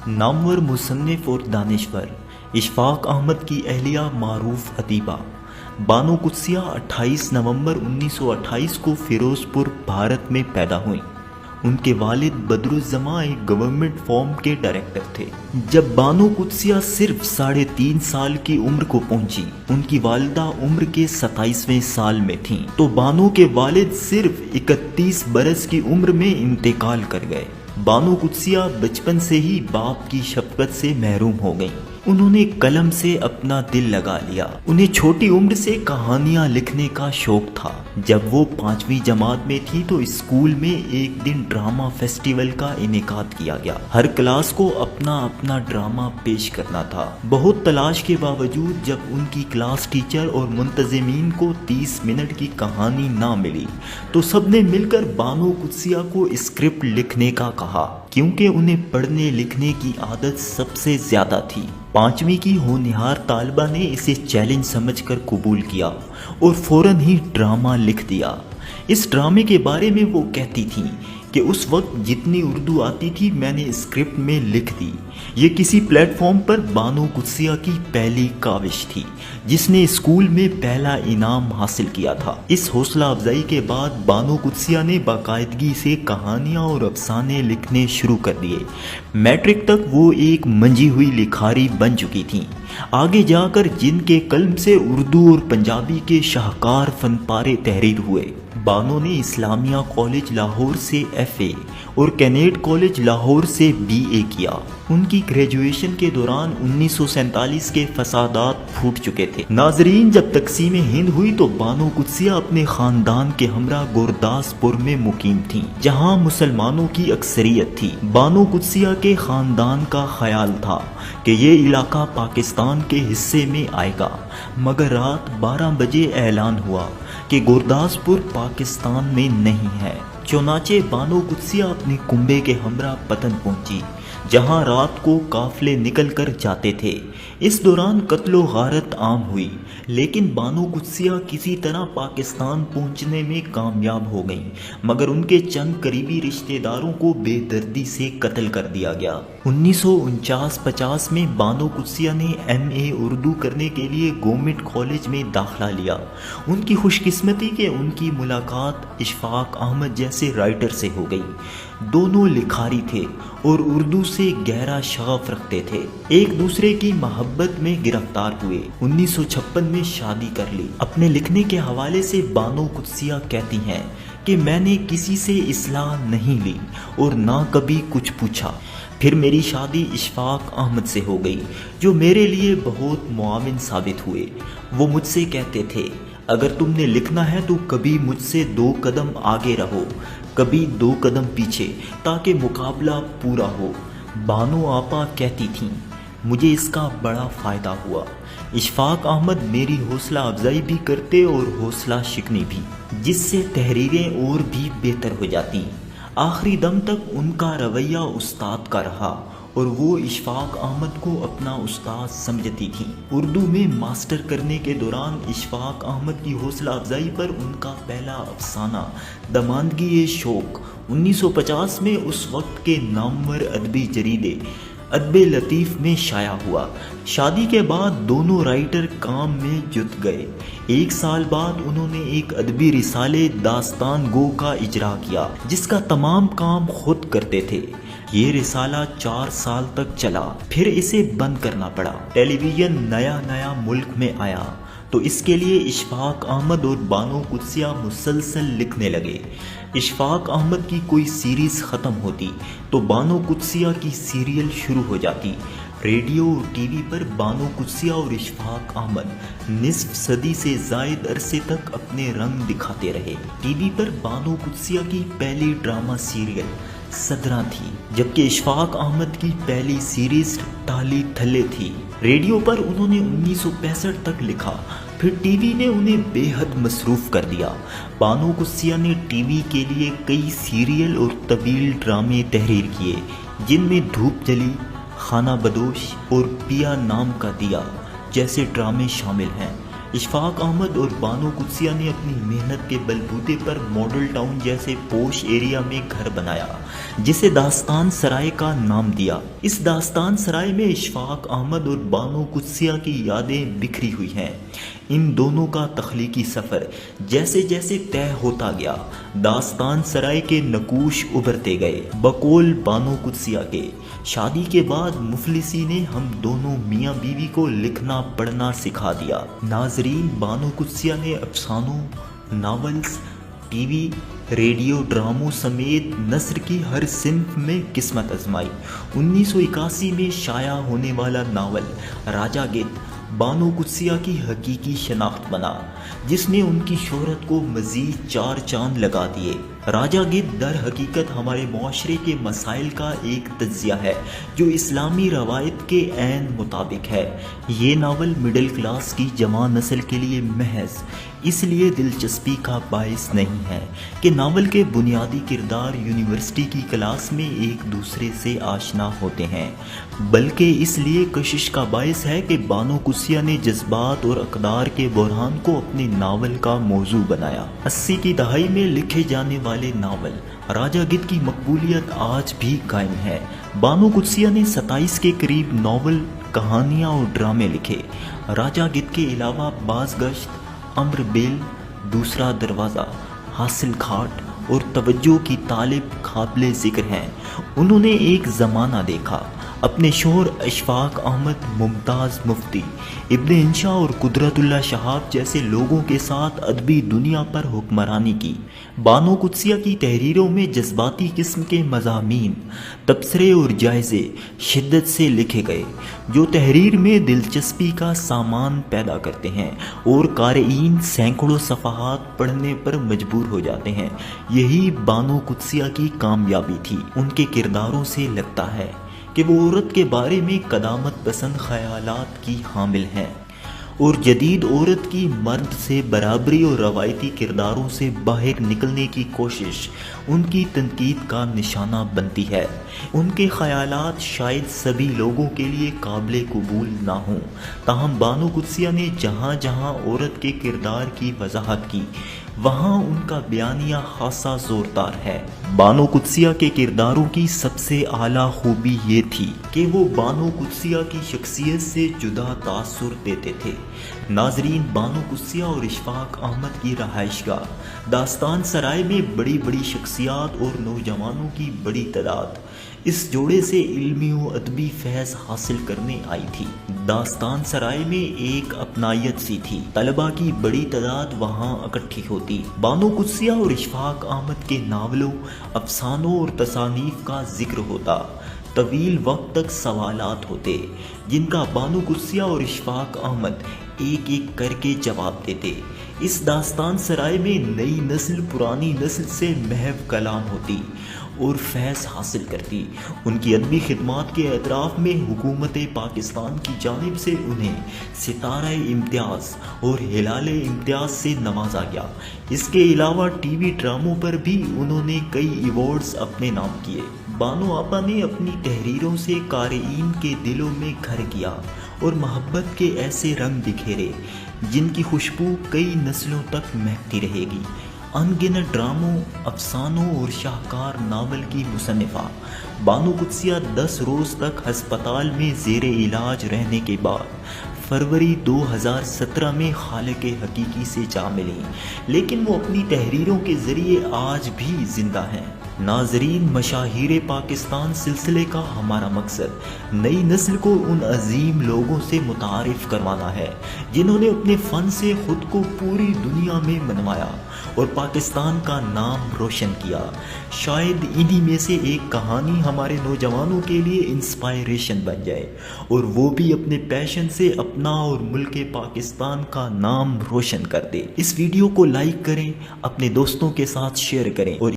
نامور مصنف اور دانشور اشفاق احمد کی اہلیہ معروف ادیبہ بانو قدسیہ 28 نومبر 1928 کو فیروز پور بھارت میں پیدا ہوئیں۔ ان کے والد بدر الزماں ایک گورنمنٹ فارم کے ڈائریکٹر تھے۔ جب بانو قدسیہ صرف 3.5 سال کی عمر کو پہنچی، ان کی والدہ عمر کے 27ویں سال میں تھیں تو بانو کے والد صرف 31 برس کی عمر میں انتقال کر گئے۔ بانو قدسیہ بچپن سے ہی باپ کی شفقت سے محروم ہو گئیں۔ انہوں نے قلم سے اپنا دل لگا لیا۔ انہیں چھوٹی عمر سے کہانیاں لکھنے کا شوق تھا۔ جب وہ 5ویں جماعت میں تھی تو اسکول میں ایک دن ڈرامہ فیسٹیول کا انعقاد کیا گیا۔ ہر کلاس کو اپنا اپنا ڈرامہ پیش کرنا تھا۔ بہت تلاش کے باوجود جب ان کی کلاس ٹیچر اور منتظمین کو 30 منٹ کی کہانی نہ ملی تو سب نے مل کر بانو قدسیہ کو اسکرپٹ لکھنے کا کہا، کیونکہ انہیں پڑھنے لکھنے کی عادت سب سے زیادہ تھی۔ 5ویں کی ہونہار طالبہ نے اسے چیلنج سمجھ کر قبول کیا اور فوراً ہی ڈرامہ لکھ دیا۔ اس ڈرامے کے بارے میں وہ کہتی تھیں کہ اس وقت جتنی اردو آتی تھی میں نے اسکرپٹ میں لکھ دی۔ یہ کسی پلیٹ فارم پر بانو قدسیہ کی پہلی کاوش تھی جس نے اسکول میں پہلا انعام حاصل کیا تھا۔ اس حوصلہ افزائی کے بعد بانو قدسیہ نے باقاعدگی سے کہانیاں اور افسانے لکھنے شروع کر دیے۔ میٹرک تک وہ ایک منجھی ہوئی لکھاری بن چکی تھیں۔ آگے جا کر جن کے قلم سے اردو اور پنجابی کے شاہکار فن پارے تحریر ہوئے۔ بانو نے اسلامیہ کالج لاہور سے FA اور کینیڈ کالج لاہور سے BA کیا۔ ان کی گریجویشن کے دوران 1947 کے فسادات پھوٹ چکے تھے۔ ناظرین، جب تقسیم ہند ہوئی تو بانو قدسیہ اپنے خاندان کے ہمراہ گورداس پور میں مقیم تھیں، جہاں مسلمانوں کی اکثریت تھی۔ بانو قدسیہ کے خاندان کا خیال تھا کہ یہ علاقہ پاکستان کے حصے میں آئے گا، مگر رات 12 بجے اعلان ہوا کہ گورداس پور پاکستان میں نہیں ہے۔ چنانچہ بانو قدسیہ اپنے کنبے کے ہمراہ پٹن پہنچی، جہاں رات کو قافلے نکل کر جاتے تھے۔ اس دوران قتل و غارت عام ہوئی، لیکن بانو قدسیہ کسی طرح پاکستان پہنچنے میں کامیاب ہو گئیں، مگر ان کے چند قریبی رشتہ داروں کو بے دردی سے قتل کر دیا گیا۔ 1949-50 میں بانو قدسیہ نے MA اردو کرنے کے لیے گورنمنٹ کالج میں داخلہ لیا۔ ان کی خوش قسمتی کہ ان کی ملاقات اشفاق احمد جیسے رائٹر سے ہو گئی۔ دونوں لکھاری تھے اور اردو سے گہرا شغف رکھتے تھے۔ ایک دوسرے کی محبت میں گرفتار ہوئے۔ 1956 میں شادی کر لی۔ اپنے لکھنے کے حوالے سے بانو قدسیہ کہتی ہیں کہ میں نے کسی سے اصلاح نہیں لی اور نہ کبھی کچھ پوچھا۔ پھر میری شادی اشفاق احمد سے ہو گئی، جو میرے لیے بہت معاون ثابت ہوئے۔ وہ مجھ سے کہتے تھے، اگر تم نے لکھنا ہے تو کبھی مجھ سے 2 قدم آگے رہو، کبھی 2 قدم پیچھے، تاکہ مقابلہ پورا ہو۔ بانو آپا کہتی تھیں، مجھے اس کا بڑا فائدہ ہوا۔ اشفاق احمد میری حوصلہ افزائی بھی کرتے اور حوصلہ شکنی بھی، جس سے تحریریں اور بھی بہتر ہو جاتی۔ آخری دم تک ان کا رویہ استاد کا رہا اور وہ اشفاق احمد کو اپنا استاد سمجھتی تھیں۔ اردو میں ماسٹر کرنے کے دوران اشفاق احمد کی حوصلہ افزائی پر ان کا پہلا افسانہ دماندگی شوق 1950 میں اس وقت کے نامور ادبی جریدے ادب لطیف میں شائع ہوا۔ شادی کے بعد دونوں رائٹر کام میں جت گئے۔ 1 سال بعد انہوں نے ایک ادبی رسالے داستان گو کا اجرا کیا، جس کا تمام کام خود کرتے تھے۔ یہ رسالہ 4 سال تک چلا، پھر اسے بند کرنا پڑا۔ ٹیلی ویژن نیا ملک میں آیا تو اس کے لیے اشفاق احمد اور بانو قدسیہ مسلسل لکھنے لگے۔ اشفاق احمد کی کوئی سیریز ختم ہوتی تو بانو قدسیہ کی سیریل شروع ہو جاتی۔ ریڈیو اور ٹی وی پر بانو قدسیہ اور اشفاق احمد نصف صدی سے زائد عرصے تک اپنے رنگ دکھاتے رہے۔ ٹی وی پر بانو قدسیہ کی پہلی ڈرامہ سیریل صدراں تھی، جبکہ اشفاق احمد کی پہلی سیریز ٹالی تھلے تھی۔ ریڈیو پر انہوں نے 1965 تک لکھا، پھر ٹی وی نے انہیں بے حد مصروف کر دیا۔ بانو قدسیہ نے ٹی وی کے لیے کئی سیریل اور طویل ڈرامے تحریر کیے، جن میں دھوپ جلی، خانہ بدوش اور پیا نام کا دیا جیسے ڈرامے شامل ہیں۔ اشفاق احمد اور بانو قدسیہ نے اپنی محنت کے بلبوتے پر ماڈل ٹاؤن جیسے پوش ایریا میں گھر بنایا جسے داستان سرائے کا نام دیا۔ اس داستان سرائے میں اشفاق احمد اور بانو قدسیہ کی یادیں بکھری ہوئی ہیں۔ ان دونوں کا تخلیقی سفر جیسے جیسے طے ہوتا گیا، داستان سرائے کے نقوش ابھرتے گئے۔ بقول بانو قدسیہ کے، شادی کے بعد مفلسی نے ہم دونوں میاں بیوی کو لکھنا پڑھنا سکھا دیا۔ ناظرین، بانو قدسیہ نے افسانوں، ناولز، ٹی وی، ریڈیو ڈراموں سمیت نثر کی ہر صنف میں قسمت آزمائی۔ 1981 میں شائع ہونے والا ناول راجہ گدھ بانو قدسیہ کی حقیقی شناخت بنا، جس نے ان کی شہرت کو مزید 4 چاند لگا دیے۔ راجہ گدھ در حقیقت ہمارے معاشرے کے مسائل کا ایک تجزیہ ہے جو اسلامی روایت کے عین مطابق ہے۔ یہ ناول مڈل کلاس کی جوان نسل کے لیے محض اس لیے دلچسپی کا باعث نہیں ہے کہ ناول کے بنیادی کردار یونیورسٹی کی کلاس میں ایک دوسرے سے آشنا ہوتے ہیں، بلکہ اس لیے کشش کا باعث ہے کہ بانو قدسیہ نے جذبات اور اقدار کے بحران کو اپنے ناول کا موضوع بنایا۔ 80 کی دہائی میں لکھے جانے والے ناول راجہ گدھ کی مقبولیت آج بھی قائم ہے۔ بانو قدسیہ نے 27 کے قریب ناول، کہانیاں اور ڈرامے لکھے۔ راجہ گدھ کے علاوہ بازگشت، امر بیل، دوسرا دروازہ، حاصل کھاٹ اور توجہ کی طالب قابل ذکر ہیں۔ انہوں نے ایک زمانہ دیکھا، اپنے شوہر اشفاق احمد، ممتاز مفتی، ابن انشا اور قدرت اللہ شہاب جیسے لوگوں کے ساتھ ادبی دنیا پر حکمرانی کی۔ بانو قدسیہ کی تحریروں میں جذباتی قسم کے مضامین، تبصرے اور جائزے شدت سے لکھے گئے جو تحریر میں دلچسپی کا سامان پیدا کرتے ہیں اور قارئین سینکڑوں صفحات پڑھنے پر مجبور ہو جاتے ہیں۔ یہی بانو قدسیہ کی کامیابی تھی۔ ان کے کرداروں سے لگتا ہے کہ وہ عورت کے بارے میں قدامت پسند خیالات کی حامل ہیں اور جدید عورت کی مرد سے برابری اور روایتی کرداروں سے باہر نکلنے کی کوشش ان کی تنقید کا نشانہ بنتی ہے۔ ان کے خیالات شاید سبھی لوگوں کے لیے قابل قبول نہ ہوں، تاہم بانو قدسیہ نے جہاں جہاں عورت کے کردار کی وضاحت کی وہاں ان کا بیانیہ خاصا زوردار ہے۔ بانو قدسیہ کے کرداروں کی سب سے اعلیٰ خوبی یہ تھی کہ وہ بانو قدسیہ کی شخصیت سے جدا تاثر دیتے تھے۔ ناظرین، بانو قدسیہ اور اشفاق احمد کی رہائش گاہ داستان سرائے میں بڑی بڑی شخصیات اور نوجوانوں کی بڑی تعداد اس جوڑے سے علمی و ادبی فیض حاصل کرنے آئی تھی۔ داستان سرائے میں ایک اپنائیت سی تھی، طلباء کی بڑی تعداد وہاں اکٹھی ہوتی۔ بانو قدسیہ اور اشفاق احمد کے ناولوں، افسانوں اور تصانیف کا ذکر ہوتا، طویل وقت تک سوالات ہوتے جن کا بانو قدسیہ اور اشفاق احمد ایک ایک کر کے جواب دیتے۔ اس داستان سرائے میں نئی نسل پرانی نسل سے محو کلام ہوتی اور فیض حاصل کرتی۔ ان کی ادبی خدمات کے اعتراف میں حکومت پاکستان کی جانب سے انہیں ستارہ امتیاز اور ہلال امتیاز سے نوازا گیا۔ اس کے علاوہ ٹی وی ڈراموں پر بھی انہوں نے کئی ایوارڈز اپنے نام کیے۔ بانو آپا نے اپنی تحریروں سے قارئین کے دلوں میں گھر کیا اور محبت کے ایسے رنگ بکھیرے جن کی خوشبو کئی نسلوں تک مہکتی رہے گی۔ ان گنت ڈراموں، افسانوں اور شاہکار ناول کی مصنفہ بانو قدسیہ 10 روز تک ہسپتال میں زیر علاج رہنے کے بعد فروری 2017 میں خالق حقیقی سے جا ملی، لیکن وہ اپنی تحریروں کے ذریعے آج بھی زندہ ہیں۔ ناظرین، مشاہیر پاکستان سلسلے کا ہمارا مقصد نئی نسل کو ان عظیم لوگوں سے متعارف کروانا ہے جنہوں نے اپنے فن سے خود کو پوری دنیا میں منوایا اور پاکستان کا نام روشن کیا۔ شاید انہی میں سے ایک کہانی ہمارے نوجوانوں کے لیے انسپائریشن بن جائے اور وہ بھی اپنے پیشن سے اپنا اور ملک پاکستان کا نام روشن کر دے۔ اس ویڈیو کو لائک کریں، اپنے دوستوں کے ساتھ شیئر کریں اور